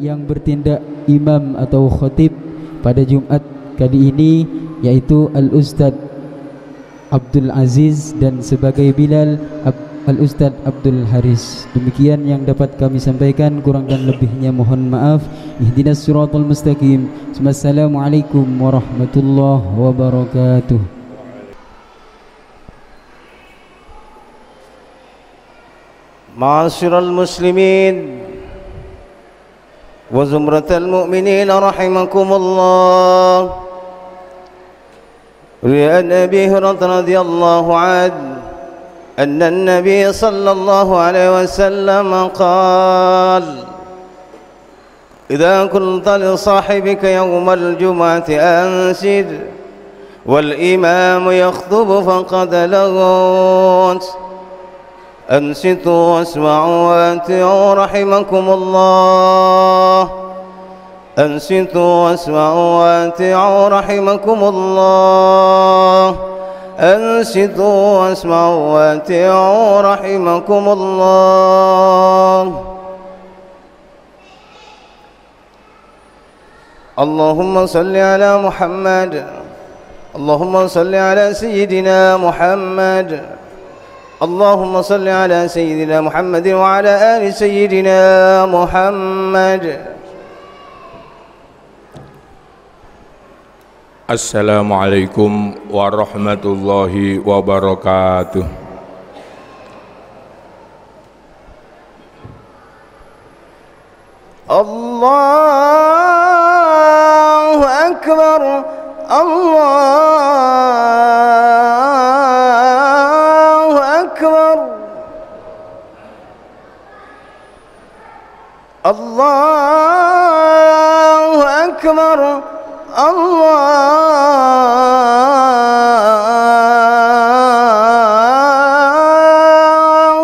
yang bertindak imam atau khatib pada Jumat kali ini, yaitu Al-Ustadz Abdul Aziz, dan sebagai Bilal Al-Ustadz Abdul Haris. Demikian yang dapat kami sampaikan, kurang dan lebihnya mohon maaf. Ihdinas siratal mustaqim. Assalamualaikum warahmatullahi wabarakatuh. Ma'asyiral muslimin wa zumratal mu'minin rahimakumullah. Ri'an Abi Hurairah radhiyallahu anhu anna an-nabiy sallallahu alaihi wasallam qala idza qulta li sahibika yawm al-jum'ati ansid wal imam yakhthubu faqad laghut أنصتوا واسمعوا وأطيعوا رحمكم الله. أنصتوا واسمعوا وأطيعوا رحمكم الله. أنصتوا واسمعوا وأطيعوا رحمكم الله. اللهم صل على محمد. اللهم صل على سيدنا محمد. اللهم صل على سيدنا محمد وعلى آل سيدنا محمد. Assalamualaikum warahmatullahi wabarakatuh. Allahu Akbar. Allahu Akbar. Allahu Akbar. Allahu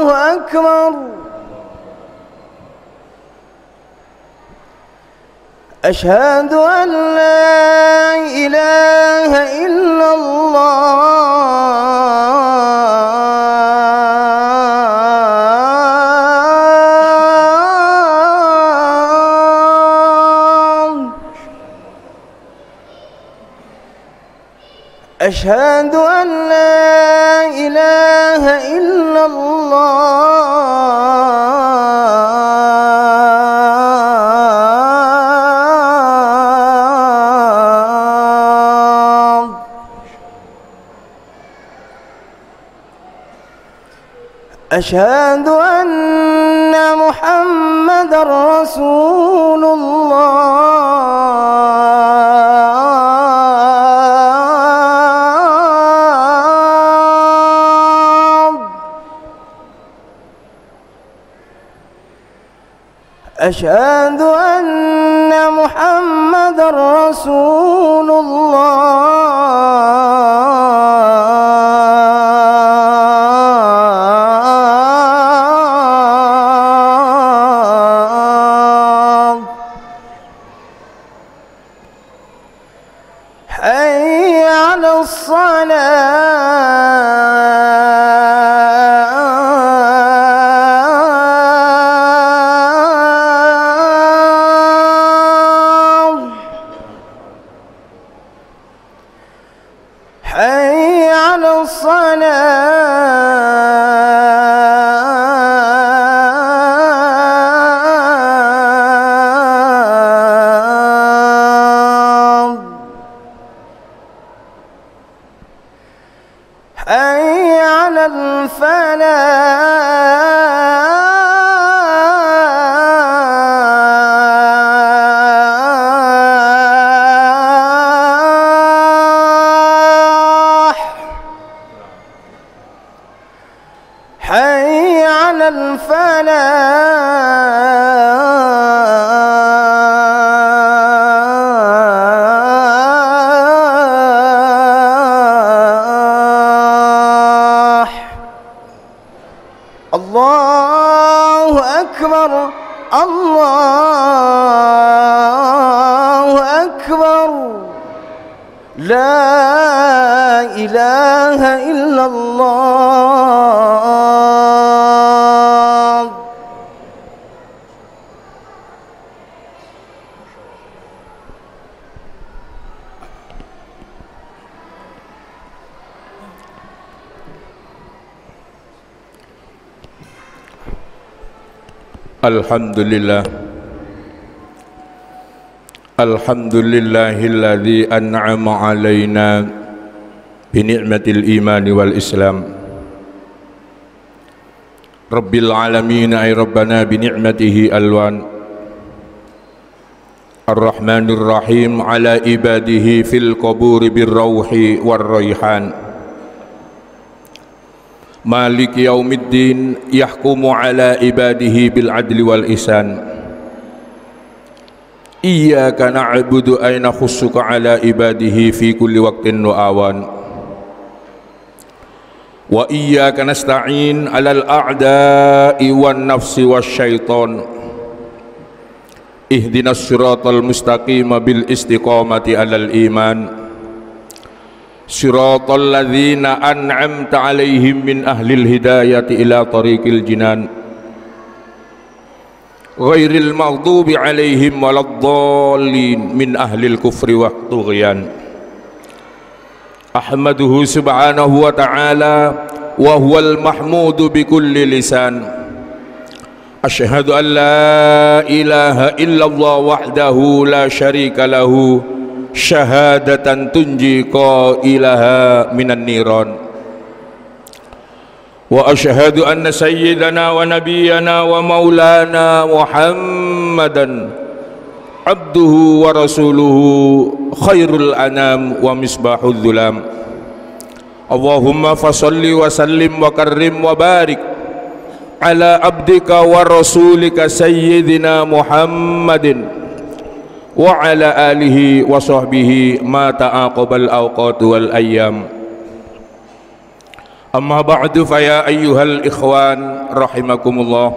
Akbar. Ashhadu an la ilaha illallah. أشهد أن لا إله إلا الله. أشهد أن محمدًا رسول الله. أشهد أن محمدًا رسول الله. حي على حي على الصلاة. حي على الفلاح. حي على الفلاح. الله أكبر. الله أكبر. لا إله إلا الله. Alhamdulillah. Alhamdulillahilladzi an'ama alaina bi ni'matil imani wal islam. Rabbil alamin ay rabbana bi ni'matihi alwan. Ar-Rahmanir Rahim ala ibadihi fil quburi bir rauhi war raihan. Maliki yaumiddin yahkumu ala ibadihi bil adli wal ihsan. Iyyaka na'budu ay nakhussuka ala ibadihi fi kulli waqtin wa awan. Wa iyyaka nasta'in 'alal a'da'i wan nafsi wasyaiton. Ihdinas siratal mustaqim bil istiqamati 'alal iman. Siratal ladzina an'amta 'alaihim min ahlil hidayati ila tariqil jinan. Ghairil maghdubi 'alaihim waladdallin min ahlil kufri wa tughyan. Ahmaduhu subhanahu wa ta'ala wa huwal mahmudu bi kulli lisan. Asyhadu an la ilaha illallah wahdahu la syarika lahu syahadatan tunji qailaha minan niran. Wa asyhadu anna sayyidana wa nabiyyana wa maulana Muhammadan abduhu wa rasuluhu khairul anam wa misbahul dhulam. Allahumma fasalli wa sallim wa karrim wa barik ala abdika wa rasulika sayyidina Muhammadin wa ala alihi wa sahbihi ma ta'aqabal awqatu wal ayyam. Amma ba'du fa ya ayyuhal ikhwan rahimakumullah.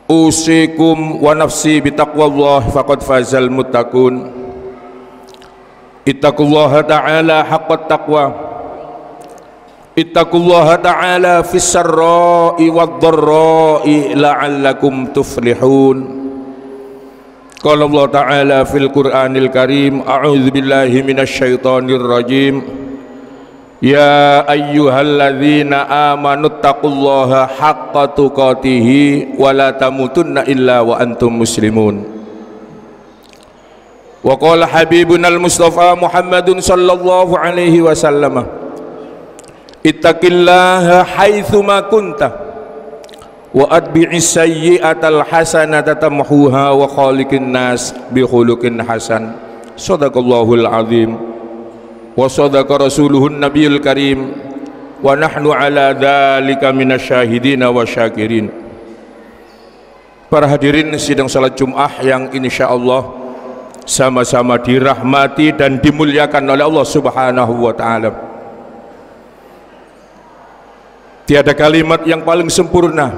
Usikum wa nafsi bitaqwallah faqad fazal muttaqun. Ittaqullaha ta'ala haqqat taqwa. Ittaqullaha ta'ala fis sarra'i wad dharra'i la'allakum tuflihun. Qala Allah Ta'ala fil Qur'anil Karim, a'udzu billahi minasyaitonir rajim. Ya ayyuhalladzina amanu taqullaha haqqa tuqatih wa la tamutunna illa wa antum muslimun. Wa qala habibunal Mustafa Muhammadun sallallahu alaihi wasallam, ittaqillaha haitsu ma kunta wa atbi'is sayyi'atal hasanata tamhuha wa khaliqin nas bi khuluqin hasan. Shadaqallahul azim wa shadaqa rasuluhun nabiyul karim wa nahnu ala dzalika minasyahidina wa syakirin. Para hadirin sidang salat Jumat yang insyaallah sama-sama dirahmati dan dimuliakan oleh Allah Subhanahu wa taala. Tiada kalimat yang paling sempurna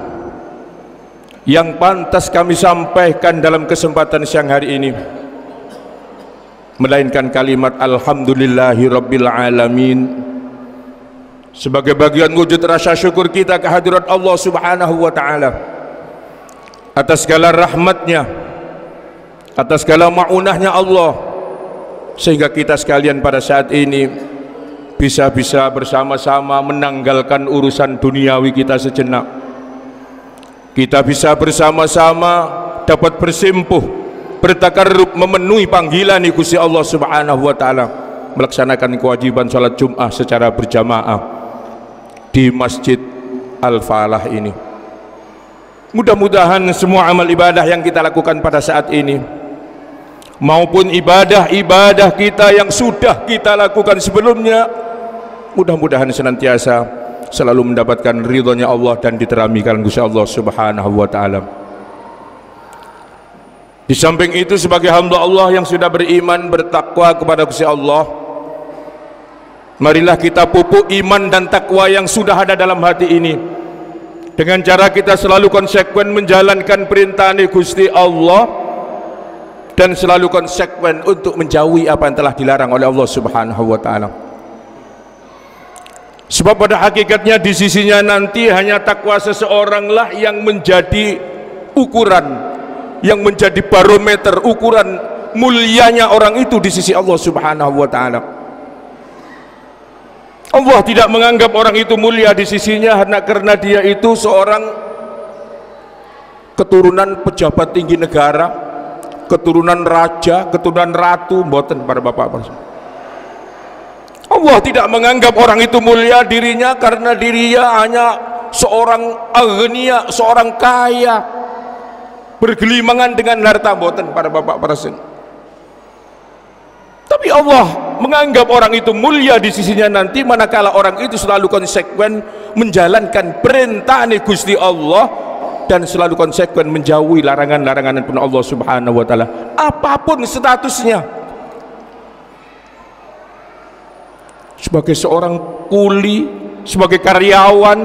yang pantas kami sampaikan dalam kesempatan siang hari ini melainkan kalimat alhamdulillahi rabbil alamin, sebagai bagian wujud rasa syukur kita kehadirat Allah Subhanahu wa ta'ala atas segala rahmatnya, atas segala ma'unahnya Allah, sehingga kita sekalian pada saat ini bisa bersama-sama menanggalkan urusan duniawi kita sejenak. Kita bisa bersama-sama dapat bersimpuh, bertakarrub, memenuhi panggilan Gusti Allah Subhanahu wa taala, melaksanakan kewajiban salat Jumat secara berjamaah di Masjid Al-Falah ini. Mudah-mudahan semua amal ibadah yang kita lakukan pada saat ini maupun ibadah-ibadah kita yang sudah kita lakukan sebelumnya, mudah-mudahan senantiasa selalu mendapatkan ridhonya Allah dan diteramikan Gusti Allah Subhanahu wa taala. Di samping itu, sebagai hamba Allah yang sudah beriman bertakwa kepada Gusti Allah, marilah kita pupuk iman dan takwa yang sudah ada dalam hati ini dengan cara kita selalu konsekuen menjalankan perintah Gusti Allah dan selalu konsekuen untuk menjauhi apa yang telah dilarang oleh Allah Subhanahu wa taala. Sebab pada hakikatnya di sisinya nanti hanya takwa seseoranglah yang menjadi ukuran, yang menjadi barometer ukuran mulianya orang itu di sisi Allah Subhanahu wa taala. Allah tidak menganggap orang itu mulia di sisinya karena dia itu seorang keturunan pejabat tinggi negara, keturunan raja, keturunan ratu, mboten para bapak. Allah tidak menganggap orang itu mulia dirinya karena dirinya hanya seorang aghnia, seorang kaya, bergelimangan dengan harta, mboten para bapak para sen. Tapi Allah menganggap orang itu mulia di sisinya nanti manakala orang itu selalu konsekuen menjalankan perintah Gusti Allah dan selalu konsekuen menjauhi larangan-larangan pun Allah Subhanahu wa taala, apapun statusnya. Sebagai seorang kuli, sebagai karyawan,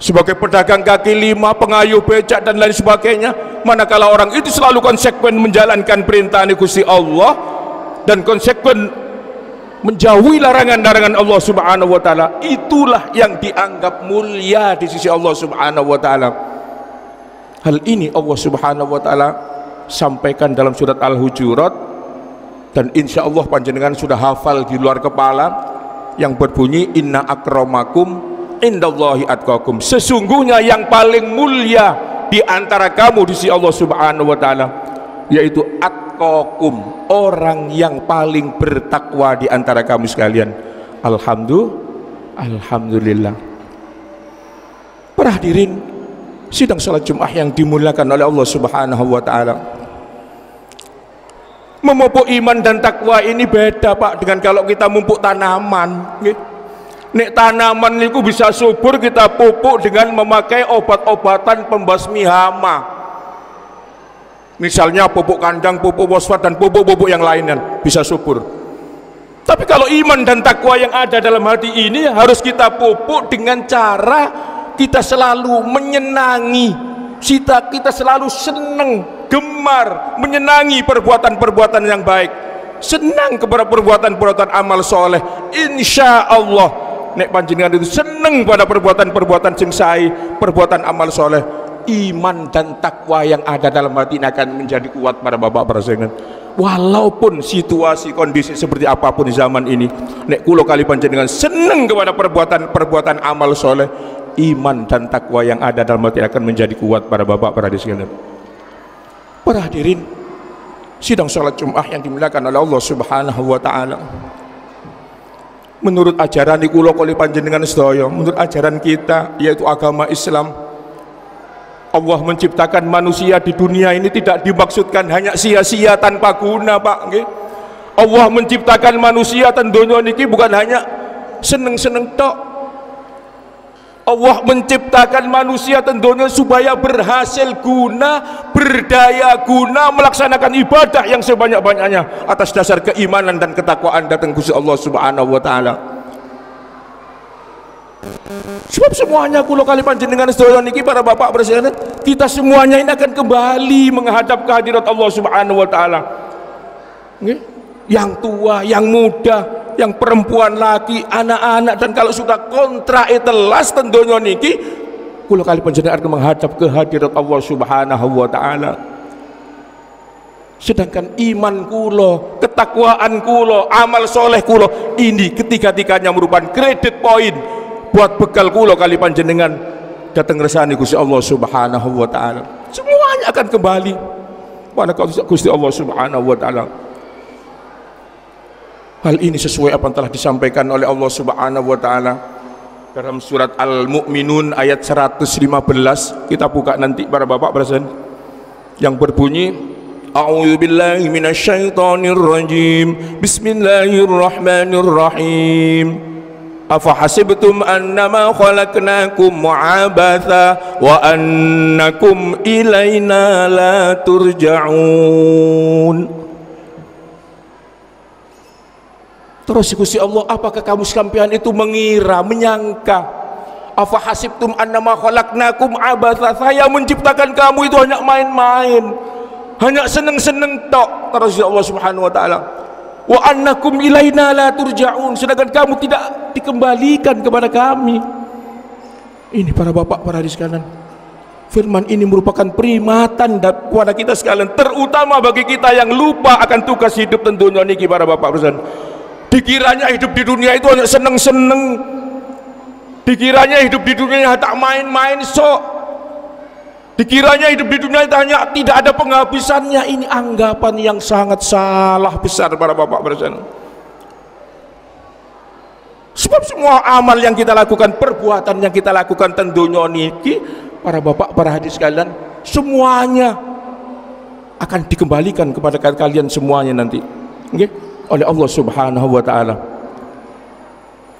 sebagai pedagang kaki lima, pengayuh becak dan lain sebagainya, manakala orang itu selalu konsekuen menjalankan perintah Gusti Allah dan konsekuen menjauhi larangan-larangan Allah Subhanahu wa taala, itulah yang dianggap mulia di sisi Allah Subhanahu wa taala. Hal ini Allah Subhanahu wa taala sampaikan dalam surat Al-Hujurat, dan insya Allah panjenengan sudah hafal di luar kepala, yang berbunyi inna akramakum indallahi atqakum, sesungguhnya yang paling mulia di antara kamu di sisi Allah Subhanahu wa taala yaitu atqakum, orang yang paling bertakwa di antara kamu sekalian. Alhamdulillah. Para hadirin sidang salat Jumat yang dimuliakan oleh Allah Subhanahu wa taala, memupuk iman dan takwa ini beda Pak dengan kalau kita mupuk tanaman. Nek tanaman itu bisa subur kita pupuk dengan memakai obat-obatan pembasmi hama, misalnya pupuk kandang, pupuk fosfat dan pupuk-pupuk yang lainnya bisa subur. Tapi kalau iman dan takwa yang ada dalam hati ini harus kita pupuk dengan cara kita selalu menyenangi, kita selalu senang, gemar, menyenangi perbuatan-perbuatan yang baik, senang kepada perbuatan-perbuatan amal soleh. Insya Allah nek panjenengan itu seneng pada perbuatan-perbuatan sing sae, perbuatan amal soleh, iman dan takwa yang ada dalam hati ini akan menjadi kuat para bapak para sekalian. Walaupun situasi kondisi seperti apapun di zaman ini, nek kulo kali panjenengan seneng kepada perbuatan-perbuatan amal soleh, iman dan takwa yang ada dalam hati akan menjadi kuat para bapak para sekalian. Para hadirin sidang salat Jumat yang dimuliakan oleh Allah Subhanahu wa taala, menurut ajaran kula kali panjenengan sedaya, menurut ajaran kita yaitu agama Islam, Allah menciptakan manusia di dunia ini tidak dimaksudkan hanya sia-sia tanpa guna Pak nggih. Allah menciptakan manusia ten donya niki bukan hanya seneng-seneng tok. Allah menciptakan manusia ten donya supaya berhasil guna, berdaya guna, melaksanakan ibadah yang sebanyak-banyaknya atas dasar keimanan dan ketakwaan datang Gusti Allah Subhanahu wa taala. Sebab semuanya kula kali panjenengan sedaya niki para bapak presiden, kita semuanya ini akan kembali menghadap kehadirat Allah Subhanahu wa taala. Nggih, yang tua, yang muda, yang perempuan, laki, anak-anak, dan kalau sudah kontrak telas tentunya niki kula kali panjenengan akan menghadap kehadirat Allah Subhanahu wa taala. Sedangkan iman kula, ketakwaan kula, amal soleh kula ini ketiga-tiganya merupakan kredit poin buat bekal kula kali panjenengan datang resani Gusti Allah Subhanahu wa taala. Semuanya akan kembali pada Gusti Allah Subhanahu wa taala. Hal ini sesuai apa yang telah disampaikan oleh Allah Subhanahu wa taala dalam surat Al-Mu'minun ayat 115. Kita buka nanti para bapak presiden, yang berbunyi A'udzubillahi minasyaitonir rajim. Bismillahirrahmanirrahim. Afahasibtum annama khalaqnakum mu'abatha wa annakum ilaina la turja'un. Terus Gusti Allah, apakah kamu sekalian itu mengira, menyangka, afahasibtum annama khalaqnakum abatha, saya menciptakan kamu itu hanya main-main, hanya seneng-seneng tok. Terus Allah Subhanahu wa taala, wa annakum ilaina la turja'un, sedangkan kamu tidak dikembalikan kepada kami. Ini para bapak para hadis sekalian, firman ini merupakan peringatan kepada kita sekalian, terutama bagi kita yang lupa akan tugas hidup tentunya niki para bapak sekalian. Dikiranya hidup di dunia itu hanya seneng-seneng, dikiranya hidup di dunia tak main-main sok. Dikiranya hidup di dunia itu hanya tidak ada penghabisannya. Ini anggapan yang sangat salah besar para bapak bersama. Sebab semua amal yang kita lakukan, perbuatan yang kita lakukan tentunya niki para bapak, para hadirin sekalian, semuanya akan dikembalikan kepada kalian semuanya nanti, okay? Oleh Allah Subhanahu wa taala.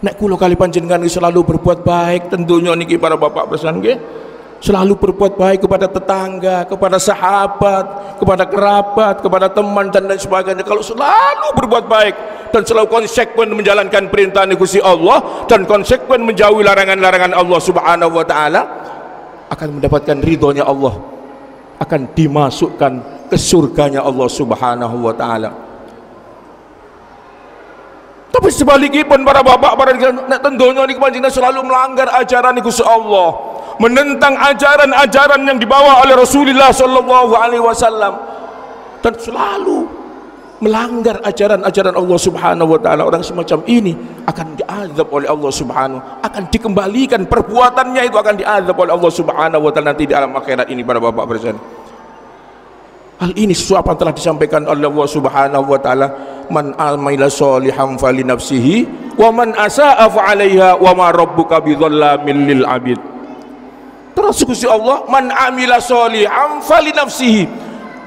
Nek kula kali panjenengan selalu berbuat baik tentunya niki para bapak bersama, okay? Selalu berbuat baik kepada tetangga, kepada sahabat, kepada kerabat, kepada teman dan lain sebagainya. Kalau selalu berbuat baik dan selalu konsekuen menjalankan perintah Gusti Allah dan konsekuen menjauhi larangan-larangan Allah Subhanahu wa taala, akan mendapatkan ridhonya Allah, akan dimasukkan ke surganya Allah Subhanahu wa taala. Tapi sebaliknya pun para bapak, para nek tentunya niki panjenengan selalu melanggar ajaran Gusti Allah, menentang ajaran-ajaran yang dibawa oleh Rasulullah sallallahu alaihi wasallam, dan selalu melanggar ajaran-ajaran Allah Subhanahu wa taala. Orang semacam ini akan diazab oleh Allah Subhanahu, akan dikembalikan perbuatannya itu akan diazab oleh Allah Subhanahu wa taala nanti di alam akhirat ini para bapak bersama. Hal ini sesuatu yang telah disampaikan oleh Allah Subhanahu wa taala, man amila sholihan fali nafsihi wa man asaa fa 'alaiha wa ma rabbuka bidzallamin lil 'abid. Terus Gusti Allah, man amila sholihan fali nafsihi,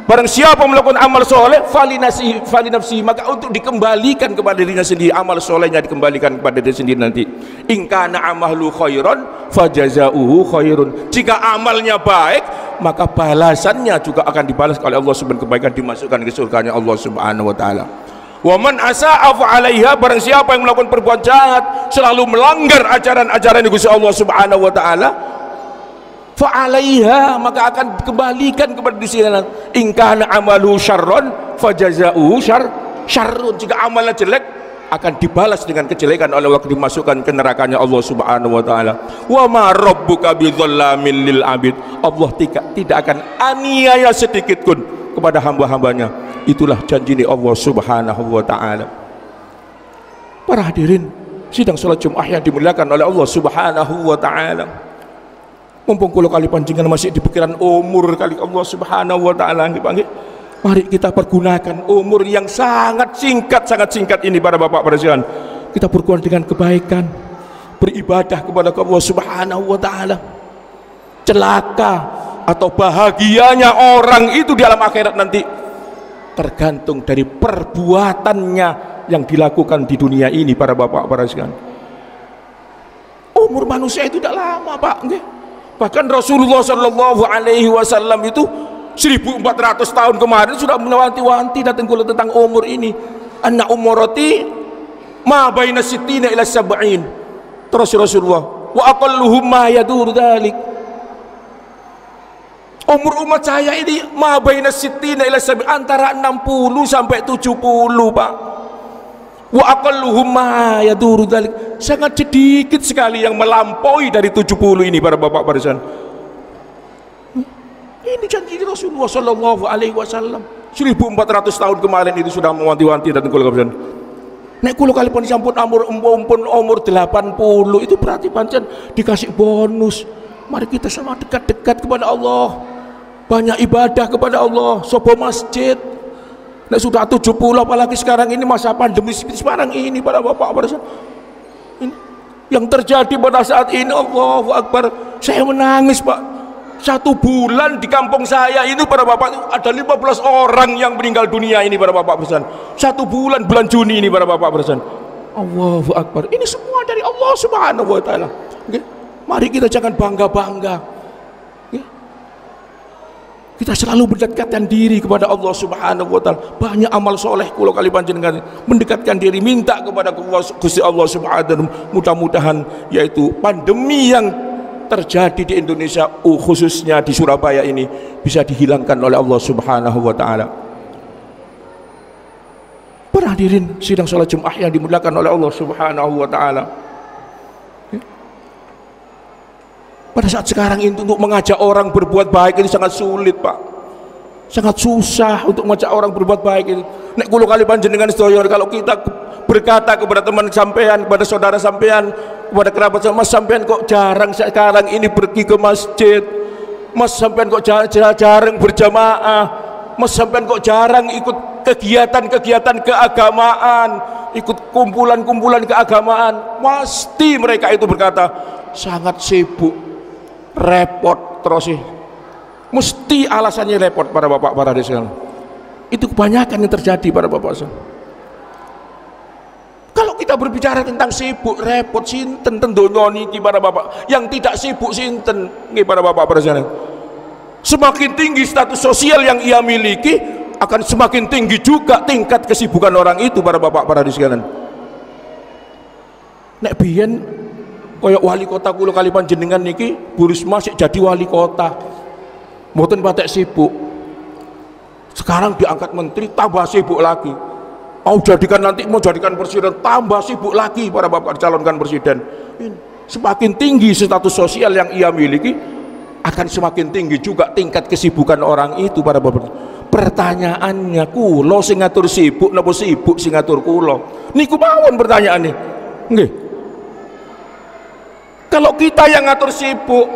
barang siapa melakukan amal soleh fali nafsihi, maka untuk dikembalikan kepada dirinya sendiri, amal solehnya dikembalikan kepada diri sendiri nanti. In kana amalu khairan fajazauhu khairun, jika amalnya baik maka balasannya juga akan dibalas oleh Allah Subhanahu kebaikan, dimasukkan ke surganya Allah Subhanahu wa taala. Wa man asaa fa 'alaiha, barang siapa yang melakukan perbuatan jahat, selalu melanggar ajaran-ajaran Gusti Allah Subhanahu wa taala, fa 'alaiha, maka akan dikembalikan kepada diri sendiri. In kana amalu syarron fajazauhu syarrun, jika amalnya jelek akan dibalas dengan kejelekan oleh Allah, dimasukkan ke nerakanya Allah Subhanahu wa taala. Wa ma rabbuka bidzallamin lil 'abid, Allah tidak akan aniaya sedikit pun kepada hamba-hambanya. Itulah janji Allah Subhanahu wa taala. Para hadirin sidang salat Jumat yang dimuliakan oleh Allah Subhanahu wa taala, mumpung kula kali panjenengan masih di pikiran umur kali Allah Subhanahu wa taala, mari kita pergunakan umur yang sangat singkat ini para bapak, para sekalian. Kita pergunakan dengan kebaikan, beribadah kepada Allah Subhanahu wa taala. Celaka atau bahagianya orang itu di alam akhirat nanti tergantung dari perbuatannya yang dilakukan di dunia ini para bapak, para sekalian. Umur manusia itu tidak lama, Pak. Bahkan Rasulullah sallallahu alaihi wasallam itu 1400 tahun kemarin sudah mewanti-wanti tentang umur ini. Anna umurati ma baina sittina ila sab'in. Terus Rasulullah, wa aqalluhum ma yadur dzalik. Umur umat saya ini ma baina sittina ila sab'in, antara 60 sampai 70, Pak. Wa aqalluhum ma yadur dzalik. Sangat sedikit sekali yang melampaui dari 70 ini para bapak, para sekalian. Ini janji Rasulullah sallallahu alaihi wasallam 1400 tahun kemarin itu sudah mewanti-wanti dan kula kabeh. Nek kula kali pun sampun umur 80 itu berarti pancen dikasih bonus. Mari kita sama dekat-dekat kepada Allah. Banyak ibadah kepada Allah, sopo masjid. Nek sudah 70 apalagi sekarang ini masa pandemi sekarang ini para bapak, para ini yang terjadi pada saat ini, Allahu Akbar. Saya menangis, Pak. 1 bulan di kampung saya ini para bapak ada 15 orang yang meninggal dunia ini para bapak bersan. 1 bulan Juni ini para bapak bersan. Allahu Akbar. Ini semua dari Allah Subhanahu wa taala. Okay? Mari kita jangan bangga-bangga. Okay? Kita selalu mendekatkan diri kepada Allah Subhanahu wa taala. Banyak amal soleh kula kali panjenengan mendekatkan diri, minta kepada Gusti Allah Subhanahu. Mudah-mudahan yaitu pandemi yang terjadi di Indonesia, khususnya di Surabaya ini, bisa dihilangkan oleh Allah Subhanahu wa taala. Para hadirin sidang salat Jumat yang dimuliakan oleh Allah Subhanahu wa taala. Pada saat sekarang ini untuk mengajak orang berbuat baik ini sangat sulit, Pak. Sangat susah untuk mengajak orang berbuat baik ini. Nek kula kali panjenengan sedaya, kalau kita berkata kepada teman sampean, kepada saudara sampean, kepada kerabat sampean, kok jarang sekarang ini pergi ke masjid, Mas sampean kok jarang berjamaah, mas sampean kok jarang ikut kegiatan-kegiatan keagamaan, ikut kumpulan-kumpulan keagamaan. Pasti mereka itu berkata sangat sibuk, repot terus sih. Mesti alasannya repot para bapak para sekalian. Itu kebanyakan yang terjadi para bapak sekalian. Kalau kita berbicara tentang sibuk, repot, sinten tendonya niki para bapak. Yang tidak sibuk sinten niki para bapak para sekalian. Semakin tinggi status sosial yang ia miliki, akan semakin tinggi juga tingkat kesibukan orang itu para bapak para sekalian. Nek biyen koyok wali kota kula kali panjenengan niki Bu Risma sik jadi wali kota. Mboten patek sibuk. Sekarang diangkat menteri tambah sibuk lagi. Mau jadikan presiden tambah sibuk lagi para bapak dicalonkan presiden. Semakin tinggi status sosial yang ia miliki, akan semakin tinggi juga tingkat kesibukan orang itu para bapak. Pertanyaannya, kulo sing ngatur sibuk napa sibuk sing ngatur kulo? Niku mawon pertanyaane. Nggih. Kalau kita yang ngatur sibuk,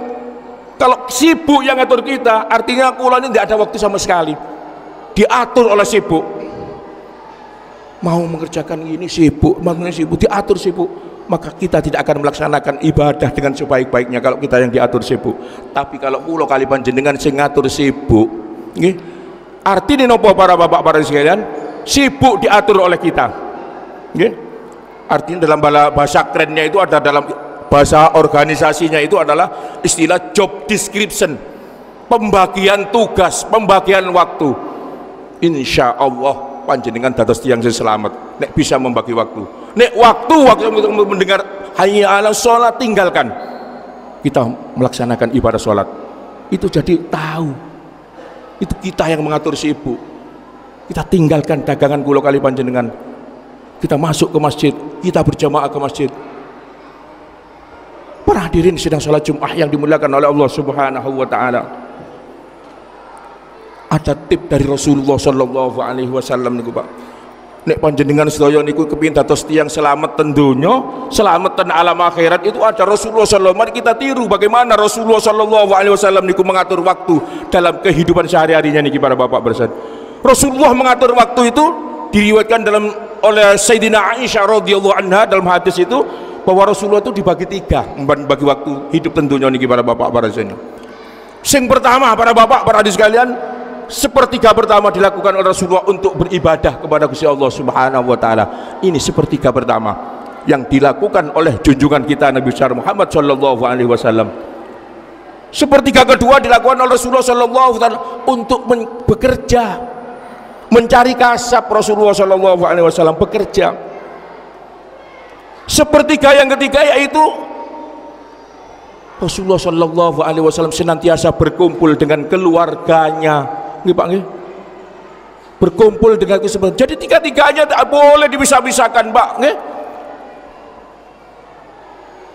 kalau sibuk yang ngatur kita, artinya kulo ini tidak ada waktu sama sekali. Diatur oleh sibuk. Mau mengerjakan ini sibuk, diatur sibuk, maka kita tidak akan melaksanakan ibadah dengan sebaik-baiknya kalau kita yang diatur sibuk. Tapi kalau kulo kali panjenengan sing ngatur sibuk, nggih, artinya nopo para bapak para sekalian, sibuk diatur oleh kita, nggih. Artinya dalam bahasa kerennya itu ada, dalam bahasa organisasinya itu adalah istilah job description, pembagian tugas, pembagian waktu. Insya Allah panjenengan dados tiyang sing selamat nek bisa membagi waktu. Nek waktu untuk mendengar hayya 'alas shalah tinggalkan, kita melaksanakan ibadah sholat itu jadi tahu itu kita yang mengatur sibuk. Kita tinggalkan dagangan kula kali panjenengan, kita masuk ke masjid, kita berjamaah ke masjid. Para hadirin sidang sholat Jumat yang dimuliakan oleh Allah Subhanahu wa taala, ada tip dari Rasulullah sallallahu alaihi wasallam niku Pak. Nek panjenengan sedaya niku kepengin dados tiyang selamat ten donya, selamat ten alam akhirat, itu ada Rasulullah sallallahu. Mari kita tiru bagaimana Rasulullah sallallahu alaihi wasallam niku mengatur waktu dalam kehidupan sehari-harinya niki para bapak bersad. Rasulullah mengatur waktu itu diriwayatkan oleh Sayyidina Aisyah radhiyallahu anha dalam hadis itu bahwa Rasulullah itu dibagi tiga membagi waktu hidup tentunya niki para bapak para sekalian. Sing pertama para bapak para hadirin sekalian, sepertiga pertama dilakukan oleh Rasulullah untuk beribadah kepada Gusti Allah Subhanahu wa taala. Ini sepertiga pertama yang dilakukan oleh junjungan kita Nabi besar Muhammad sallallahu alaihi wasallam. Sepertiga kedua dilakukan oleh Rasulullah sallallahu alaihi wasallam untuk bekerja, mencari kasab. Rasulullah sallallahu alaihi wasallam bekerja. Sepertiga yang ketiga yaitu Rasulullah sallallahu alaihi wasallam senantiasa berkumpul dengan keluarganya. Nggih Pak nggih. Berkumpul dengan kesebenarnya. Jadi tiga-tiganya tak boleh dipisah-pisahkan Pak nggih.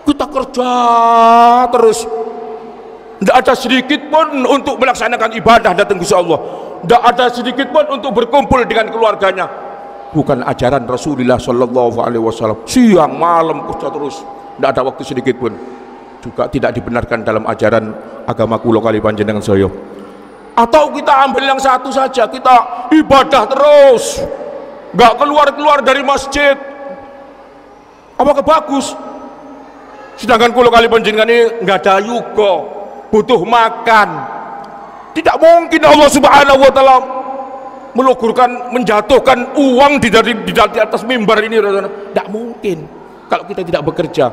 Kita kerja terus. Tidak ada sedikit pun untuk melaksanakan ibadah datang Gusti Allah. Tidak ada sedikit pun untuk berkumpul dengan keluarganya. Bukan ajaran Rasulullah sallallahu alaihi wasallam. Siang malam kerja terus. Tidak ada waktu sedikit pun. Juga tidak dibenarkan dalam ajaran agama kula kali panjenengan saya. Atau kita ambil yang satu saja, kita ibadah terus, nggak keluar dari masjid, apakah bagus? Sedangkan kula kali panjenengan ini nggak ada yuga, butuh makan. Tidak mungkin Allah Subhanahu wa taala melugurkan, menjatuhkan uang di atas mimbar ini. Tidak mungkin kalau kita tidak bekerja.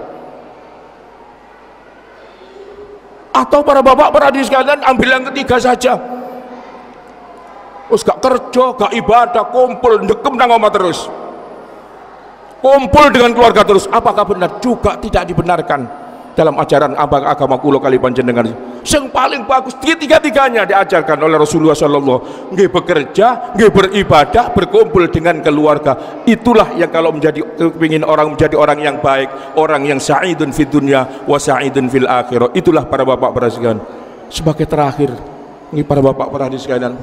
Atau para bapak para hadirin sekalian, ambil yang ketiga saja. Terus gak kerja, gak ibadah, kumpul ndekem nang omah terus. Kumpul dengan keluarga terus. Apakah benar? Juga tidak dibenarkan dalam ajaran agama kula kali panjenengan. Yang paling bagus tiga-tiganya diajarkan oleh Rasulullah sallallahu. Nggih bekerja, nggih beribadah, berkumpul dengan keluarga. Itulah yang kalau kepingin orang menjadi orang yang baik, orang yang sa'idun fid dunya wa sa'idun fil akhirah. Itulah para bapak para sekalian. Sebagai terakhir, ini para bapak para hadirin sekalian,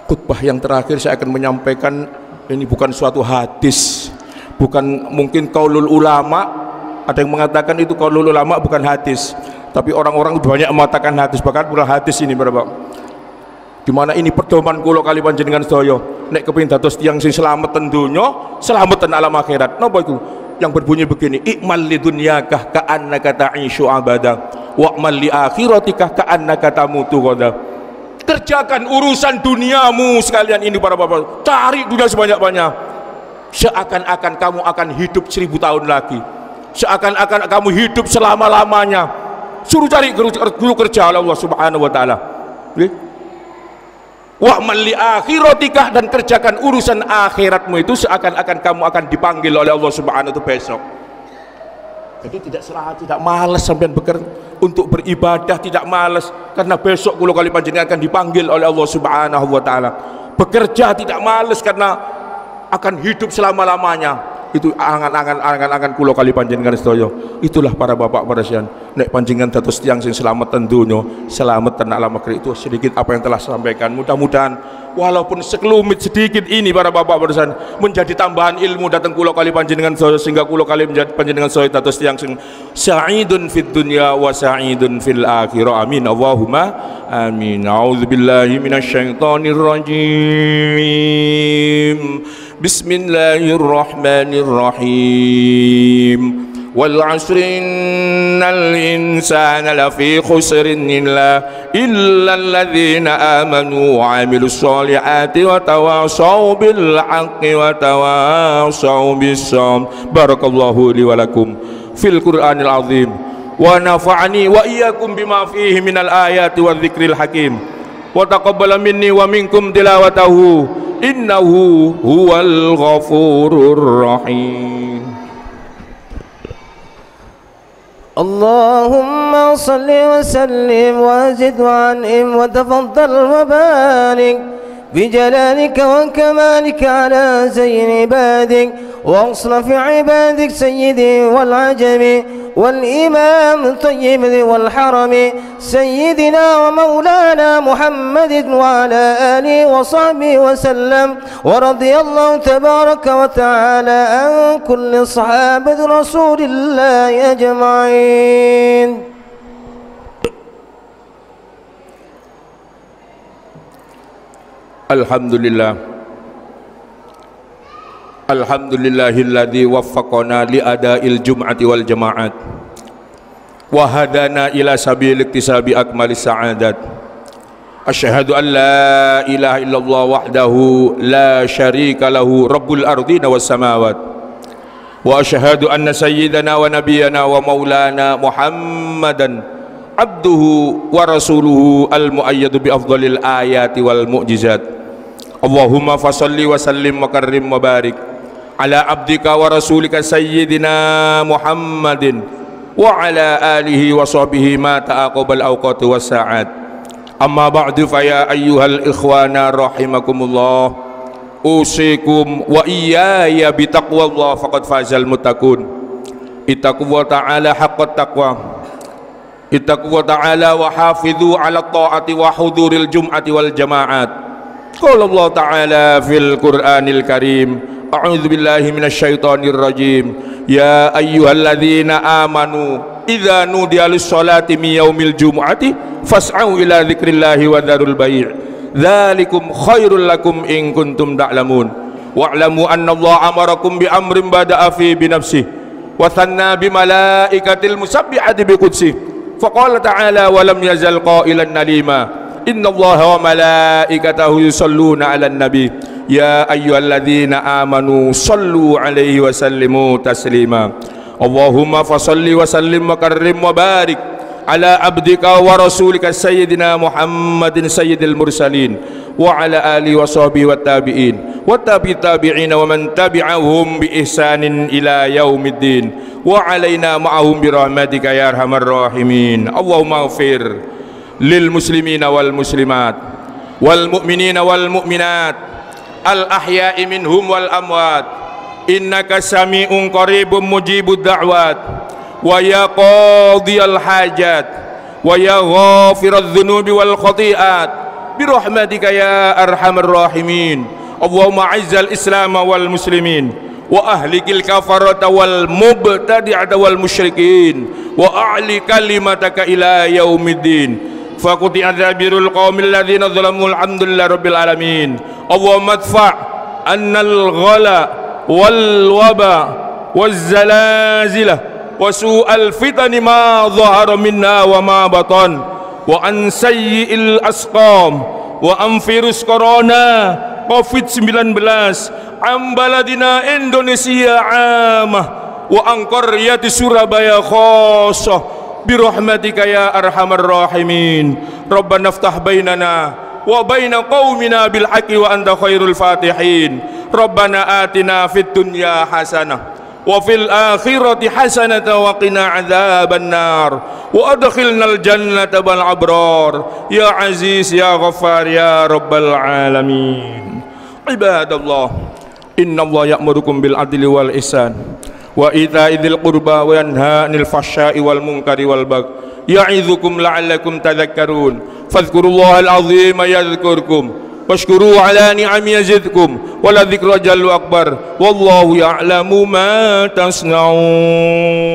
khutbah yang terakhir saya akan menyampaikan, ini bukan suatu hadis, bukan mungkin qaulul ulama. Ada yang mengatakan itu qaulul ulama bukan hadis, Tapi orang-orang banyak mengatakan hadis, bahkan pula hadis ini berapa? Di mana ini pedoman kula kali panjenengan sedaya. Nek kepengin dados tiyang sing slamet donya, slamet alam akhirat. Napa iku? Yang berbunyi begini, ikmal li dunyakah ka'annaka ta'ishu abada wa'mal li akhiratikah ka'annaka tamutu ghada. Kerjakan urusan duniamu sekalian ini para bapak. Cari dunia sebanyak-banyak. Seakan-akan kamu akan hidup 1000 tahun lagi. Seakan-akan kamu hidup selama-lamanya. Suruh cari dulu kerja oleh Allah Subhanahu wa taala. Wa'mal li akhiratikah, dan kerjakan urusan akhiratmu itu seakan-akan kamu akan dipanggil oleh Allah Subhanahu itu besok. Jadi tidak malas sampean bekerja untuk beribadah, tidak malas karena besok kula kali panjenengan akan dipanggil oleh Allah Subhanahu wa taala. Bekerja tidak malas karena akan hidup selama-lamanya. Itu angan-angan kula kali panjenengan sedaya. Itulah para bapak para sian. Nek panjenengan dados tiyang sing slamet donya, slamet alam akhirat. Itu sedikit apa yang telah sampaikan. Mudah-mudahan walaupun sekelumit sedikit ini para bapak para sian menjadi tambahan ilmu datang kula kali panjenengan sedaya, sehingga kula kali menjadi panjenengan sedaya dados tiyang sing sa'idun fid dunya wa sa'idun fil akhirah. Amin. Allahumma amin. A'udzubillahi minasyaitonir rajim. Bismillahirrahmanirrahim. Wal 'asri innal insana lafi khusrin illa alladhina amanu wa 'amilus solihati wa tawasaw bil haqqi wa tawasaw bis sabr. Barakallahu li wa lakum fil Qur'anil azim wa nafa'ani wa iyyakum bima fihi minal ayati wadh-dhikril hakim wa taqabbala minni wa minkum tilawatahu innahu huwal ghafurur rahim. Allahumma salli wa sallim wa zid wa an'im wa tafaddal wa barik بجلالك وكمالك على زين عبادك وأصرف عبادك سيدي والعجم والإمام الطيب والحرم سيدنا ومولانا محمد وعلى آله وصحبه وسلم. ورضي الله تبارك وتعالى عن كل صحابة رسول الله أجمعين. Alhamdulillah. Alhamdulillahilladzi waffaqana li ada'il jum'ati wal jama'at wa hadana ila sabil iktisabi akmalis sa'adat. Asyhadu an la ilaha illallah wahdahu la syarika lahu rabbul ardina was samawat wa asyhadu anna sayyidana wa nabiyyana wa maulana Muhammadan abduhu wa rasuluhu al muayyadu bi afdhalil ayati wal mu'jizat. Allahumma fasalli wa sallim wa karrim wa barik ala abdika wa rasulika sayyidina Muhammadin wa ala alihi wa sahbihi ma ta'aqabal awqati was sa'at. Amma ba'du fa ya ayyuhal ikhwana rahimakumullah, usikum wa iyaya bi taqwallah faqad fazal muttaqun. Ittaqwa ta'ala haqqat taqwa, ittaqwa ta'ala wa hafidhu ala ta'ati wa huduril jum'ati wal jama'at. Qala Allah ta'ala fil Qur'anil Karim, a'udzu billahi minasyaitonir rajim, ya ayyuhalladzina amanu idza nudiya lis-sholati min yaumil jumu'ati fas'au ila dzikrillahi wa dzarul bai', dzalikum khairul lakum in kuntum ta'lamun. Wa'lamu anna Allah amarakum bi amrin bada'a fi bi nafsihi wa thanna bi malaikatil musabbihati bi qudsihi. Faqala ta'ala wa lam yazal qailan nalima inna Allaha wa malaikatahu yusalluna 'alan nabi ya ayyuhalladzina amanu sallu 'alaihi wa sallimu taslima. Allahumma fasalli wa sallim wa karrim wa barik ala abdika wa rasulika sayyidina Muhammadin sayyidil mursalin wa ala alihi wa sahbihi wat tabi'in wat tabi'ina wa man tabi'ahum bi ihsanin ila yaumiddin wa alaina ma'ahum bi rahmatika ya arhamar rahimin. Allahumma ighfir lil muslimina wal muslimat wal mu'minina wal mu'minat al ahya'i minhum wal amwat innaka sami'un qaribun mujibud da'wat wa ya qadiyal hajat wa ya ghafiradz dzunubi wal khati'at bi rahmatika ya arhamar rahimin. Allahumma 'izzal islam wal muslimin wa ahlikil kafarata wal mubtadi'ata wal musyrikin wa a'li kalimataka ila yaumiddin faquti adzabirul qaumil ladzina zalamu alhamdulillahi rabbil alamin Allahumma adfa' annal ghala wal waba waz zalazila wa su'al fitani ma dhahara minna wa ma batan wa an sayyi'il asqam wa an virus corona COVID-19 ambaladina Indonesia amah wa an qaryati Surabaya khossah birahmatika ya arhamar rahimin rabbana iftah bainana wa baina qaumina bil haqqi wa anta khairul fatihin rabbana atina fid dunya hasanah wa fil akhirati hasanatan wa qina adzaban nar wa adkhilnal jannata bil abrar ya aziz ya ghaffar ya rabbal alamin ibadallah innallaha ya'murukum bil adli wal ihsan wa ita'i dzil qurba wa yanha 'anil fahsya'i wal munkari wal baghi ya'idzukum la'allakum tadhakkarun fadhkurullahal 'azima yadhkurkum washkuru 'ala ni'ami yazidkum wa la dzikra jallu akbar wallahu ya'lamu ma tasna'un.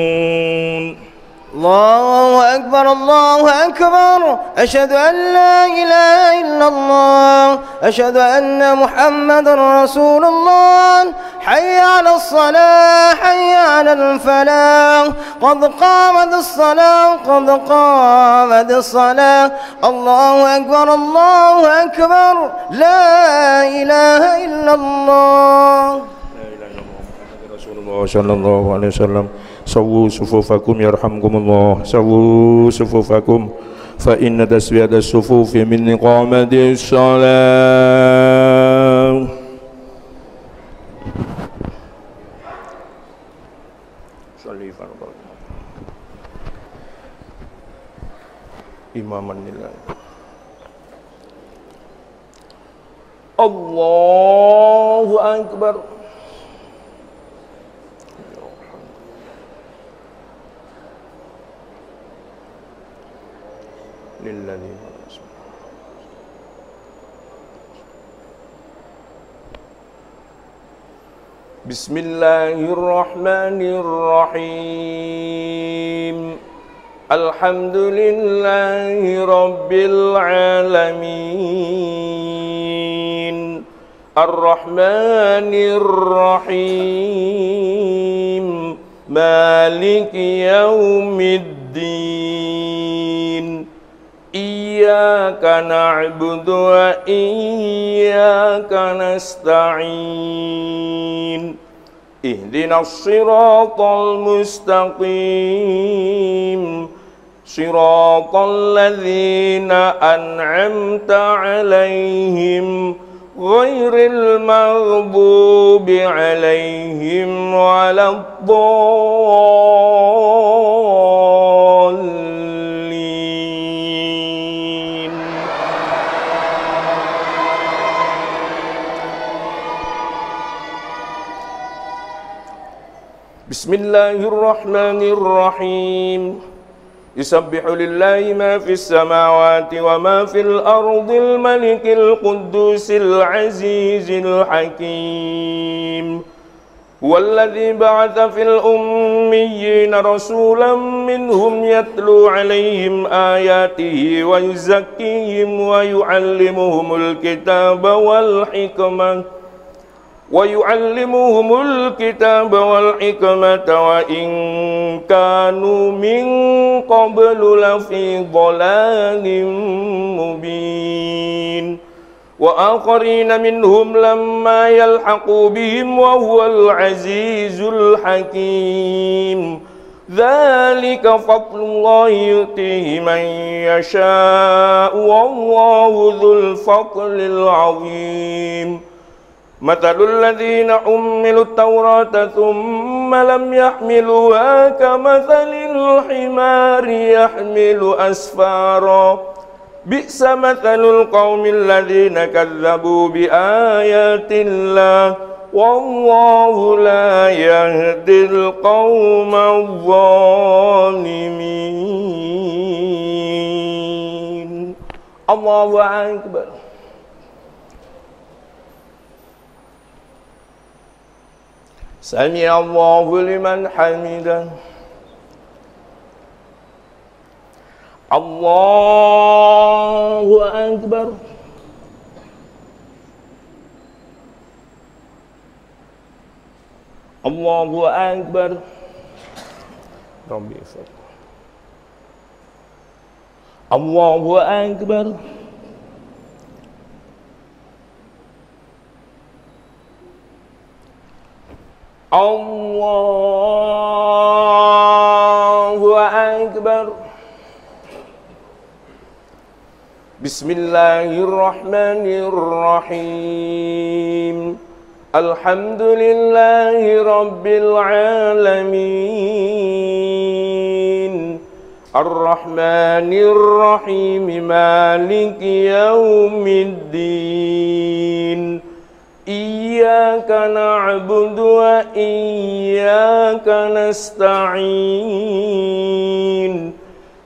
الله أكبر الله أكبر أشهد أن لا إله إلا الله أشهد أن محمد رسول الله حي على الصلاة حي على الفلاح قد قامت الصلاة قد قامت الصلاة الله أكبر الله أكبر لا إله إلا الله Rasulullah sallallahu alaihi wasallam sawu sufufakum yarhamkumullah sawu sufufakum fa inna taswiyata sufufi min iqamati shalah. Shalli fardhu imaman lillahi Allahu akbar. Bismillahirrahmanirrahim. Alhamdulillahi rabbil alamin. Ar-Rahmanir-Rahim. Maliki yaumiddin. Iyyaka na'budu wa iyyaka nasta'in. Ihdinas siratal mustaqim. Siratal ladzina an'amta 'alaihim ghairil maghdubi 'alaihim waladdallin. Bismillahirrahmanirrahim. Yusabbihu lillahi ma fis samawati wa ma fil ardil malikil quddusil azizil hakim. Huwallazi ba'atha fil ummiyina rasulan minhum yatlu 'alaihim ayatihi wa yuzakkihim wa yu'allimuhumul kitaba wal hikmah وَيُعَلِّمُهُمُ الْكِتَابَ وَالْحِكْمَةَ وَإِنْ كَانُوا مِنْ قَبْلُ لَفِي ضَلَالٍ مُبِينٍ وَآخَرِينَ مِنْهُمْ لَمَّا يَلْحَقُوا بِهِمْ وَهُوَ الْعَزِيزُ الْحَكِيمُ ذَلِكَ فَضْلُ اللَّهِ يُؤْتِيهِ مَنْ يَشَاءُ وَاللَّهُ ذُو الْفَضْلِ الْعَظِيمِ مثل الذين حملوا التوراة ثم لم يحملوها كمثل الحمار يحمل أسفارا بئس مثل القوم الذين كذبوا بآيات الله والله لا يهدي القوم الظالمين. الله أكبر. سمع الله لمن حمده. الله أكبر. الله أكبر. ربي يغفر. الله أكبر. الله أكبر. بسم الله الرحمن الرحيم. الحمد لله رب العالمين الرحمن الرحيم مالك يوم الدين إياك نعبد وإياك نستعين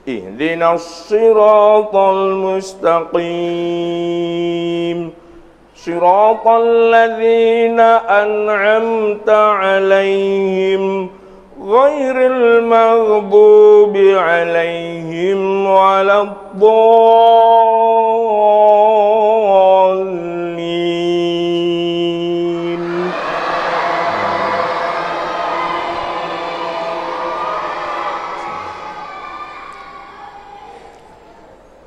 اهدنا الصراط المستقيم صراط الذين أنعمت عليهم غير المغضوب عليهم ولا الضالين.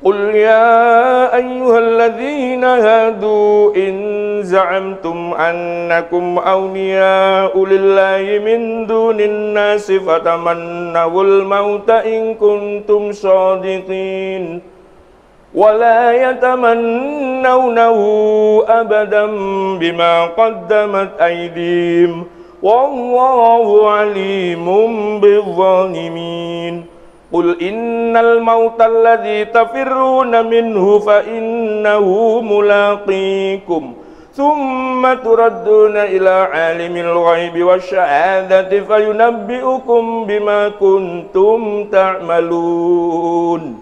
قل يا أيها الذين هادوا إن زعمتم أنكم أولياء لله من دون الناس فتمنوا الموت إن كنتم صادقين ولا يتمنونه أبدا بما قدمت أيديهم والله عليم بالظالمين. قل إن الموت الذي تفرون منه فإنه ملاقيكم ثم تردون إلى عالم الغيب والشهادة فينبئكم بما كنتم تعملون.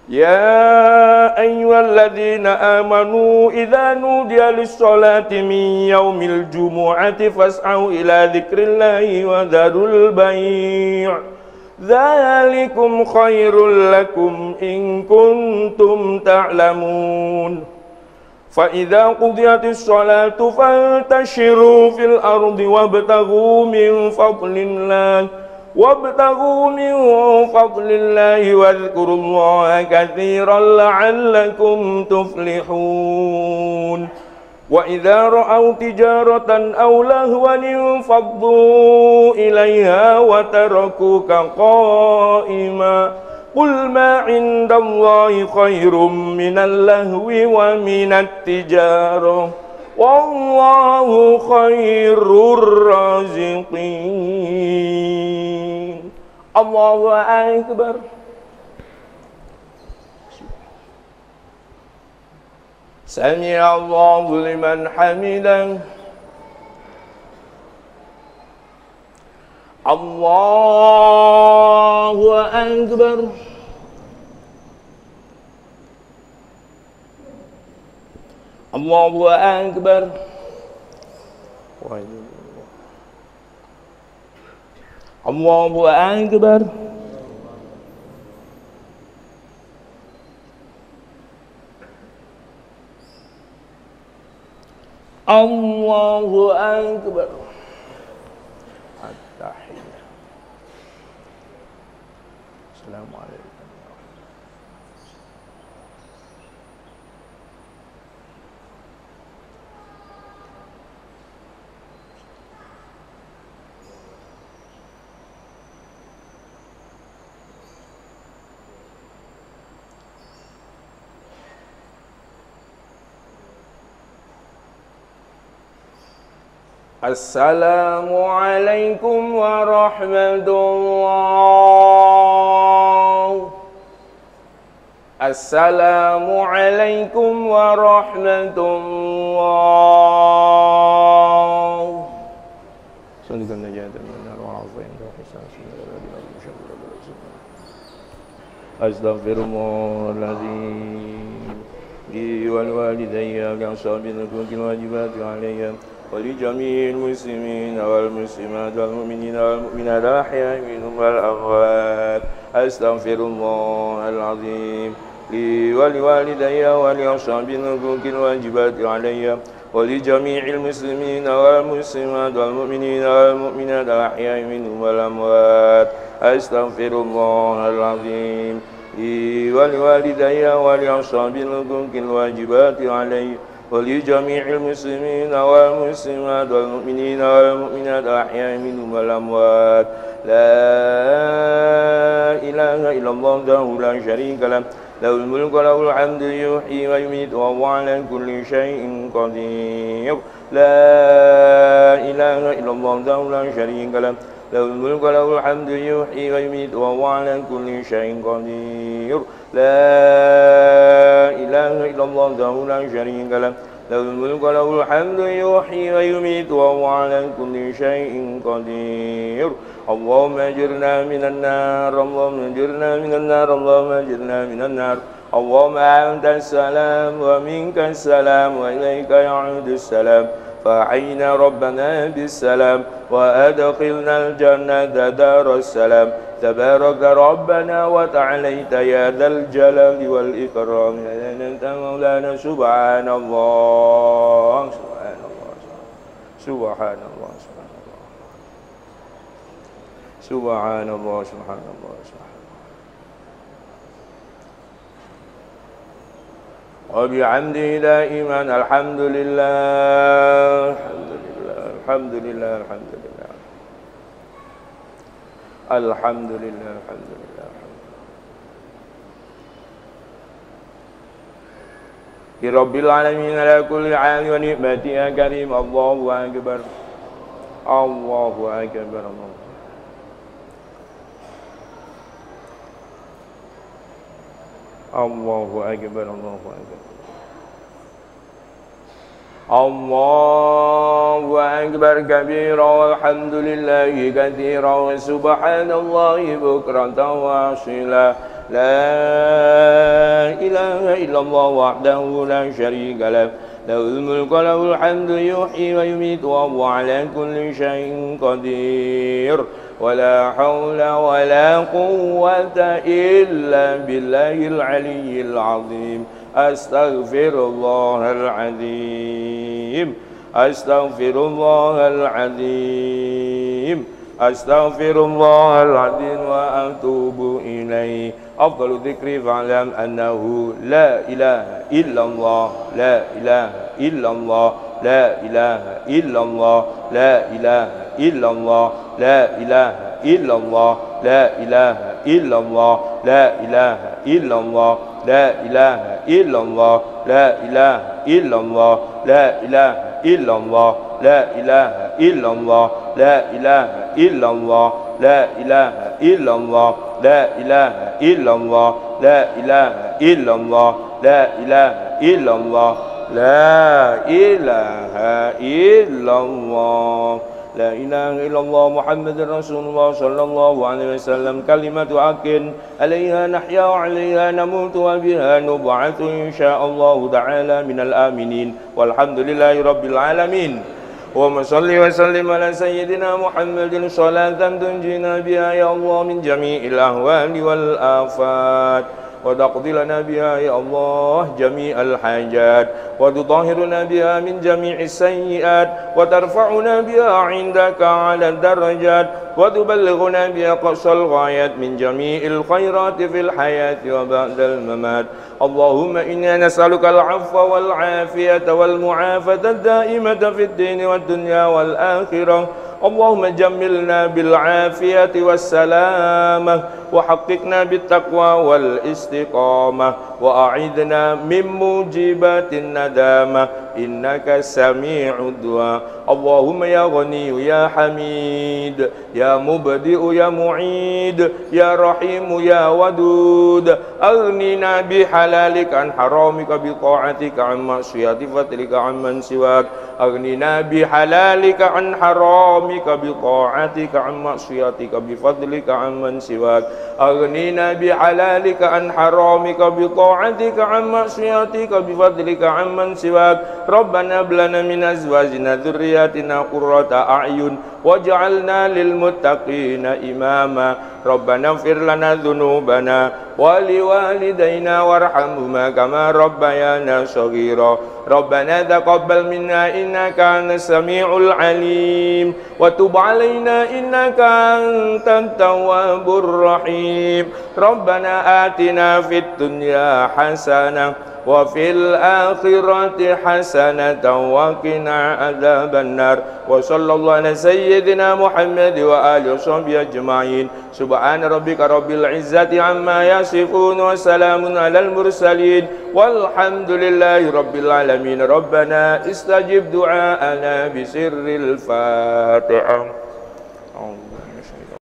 يا أيها الذين آمنوا إذا نودي للصلاة من يوم الجمعة فاسعوا إلى ذكر الله وذروا البيع ذلكم خير لكم إن كنتم تعلمون. فإذا قضيت الصلاة فانتشروا في الأرض وابتغوا من فضل الله واذكروا الله كثيرا لعلكم تفلحون. وإذا رأوا تجارة أو لهوا انفضوا إليها وتركوك قائما قل ما عند الله خير من اللهو ومن التجارة والله خير الرازقين. الله أكبر. سمع الله لمن حمده. الله أكبر. الله أكبر. الله أكبر. الله أكبر. التحية. السلام عليكم. السلام عليكم ورحمة الله. السلام عليكم ورحمة الله. Astaghfirullahaladzim li wal walidayya kang sabir kutil wajibat alayya ولجميع المسلمين والمسلمات والمؤمنين والمؤمنات الأحياء منهم والأموات أستغفر الله العظيم لي ولوالدي ولأصحابي الحقوق الواجبات علي ولجميع المسلمين والمسلمات والمؤمنين والمؤمنات الأحياء منهم والأموات أستغفر الله العظيم لي ولوالدي ولأصحابي الحقوق الواجبات علي ولجميع المسلمين والمسلمات والمؤمنين والمؤمنات الأحياء منهم والأموات لا إله إلا الله وحده لا شريك له له الملك وله الحمد يحيي ويميت وهو على كل شيء قدير لا إله إلا الله وحده لا شريك له له الملك وله الحمد يحيي ويميت وهو على كل شيء قدير لا إله إلا الله وحده لا شريك له له الملك وله الحمد يحيي ويميت وهو على كل شيء قدير اللهم أجرنا من النار اللهم أجرنا من النار اللهم أجرنا من النار اللهم أنت السلام ومنك السلام وإليك يعود السلام فأحينا ربنا بالسلام وأدخلنا الجنة دار السلام تبارك ربنا وتعاليت يا ذا الجلال والإكرام أنت مولانا سبحان الله سبحان الله سبحان الله سبحان الله سبحان الله وبحمده دائما الحمد لله الحمد لله الحمد لله الحمد لله الحمد لله الحمد لله لرب العالمين على كل حال ونعمته يا كريم الله أكبر الله أكبر الله الله أكبر الله أكبر الله أكبر كبيرا والحمد لله كثيرا وسبحان الله بكرة وأصيلا لا إله إلا الله وحده لا شريك له له الملك وله الحمد يحيي ويميت وهو على كل شيء قدير ولا حول ولا قوة إلا بالله العلي العظيم أستغفر الله العظيم أستغفر الله العظيم أستغفر الله العظيم وأتوب إليه أفضل الذكر فاعلم أنه لا إله إلا الله لا إله إلا الله لا إله إلا الله لا إله إلا الله لا إله إلا الله لا إله إلا الله لا إله إلا الله لا إله إلا الله لا إله إلا الله لا إله إلا الله لا إله إلا الله لا إله إلا الله لا إله إلا الله لا إله إلا الله لا إله إلا الله لا إله إلا الله لا إله إلا الله لا إله إلا الله محمد رسول الله صلى الله عليه وسلم كلمة حق عليها نحيا وعليها نموت وبها نبعث إن شاء الله تعالى من الآمنين والحمد لله رب العالمين اللهم صل وسلم على سيدنا محمد صلاة تنجينا بها يا الله من جميع الأهوال والآفات وتقضي لنا بها يا الله جميع الحاجات وتطهرنا بها من جميع السيئات وترفعنا بها عندك على الدرجات وتبلغنا بها قصى الغايات من جميع الخيرات في الحياة وبعد الممات اللهم إنا نسألك العفو والعافية والمعافاة الدائمة في الدين والدنيا والآخرة اللهم جملنا بالعافية والسلامة وحققنا بالتقوى والاستقامة وأعذنا من موجبات الندامة إنك سميع الدعاء اللهم يا غني يا حميد يا مبدئ يا معيد يا رحيم يا ودود أغننا بحلالك عن حرامك بطاعتك عن معصية فضلك عن من سواك أغننا بحلالك عن حرامك بطاعتك عن معصيتك بفضلك عن من سواك أغننا بحلالك عن حرامك بطاعتك عن معصيتك بفضلك عن من سواك Rabbana hab lana min azwajina dzurriyyatina qurrata a'yun waj'alna lil muttaqina imama. Rabbana ighfir lana dzunubana wa liwalidayna warhamhuma kama rabbayana shaghira. Rabbana taqabbal minna innaka antas samiul alim wa tub alaina innaka antat tawwabur rahim. Rabbana atina fid dunya hasanah wa fil akhirati hasanatan wa qina adzabannar. Wa sallallahu ala sayyidina Muhammad wa alihi washabbihi ajma'in. Subhana rabbika rabbil izzati amma yasifun wa salamun alal mursalin walhamdulillahi rabbil alamin. Rabbana istajib du'aana bisirril Fatihah.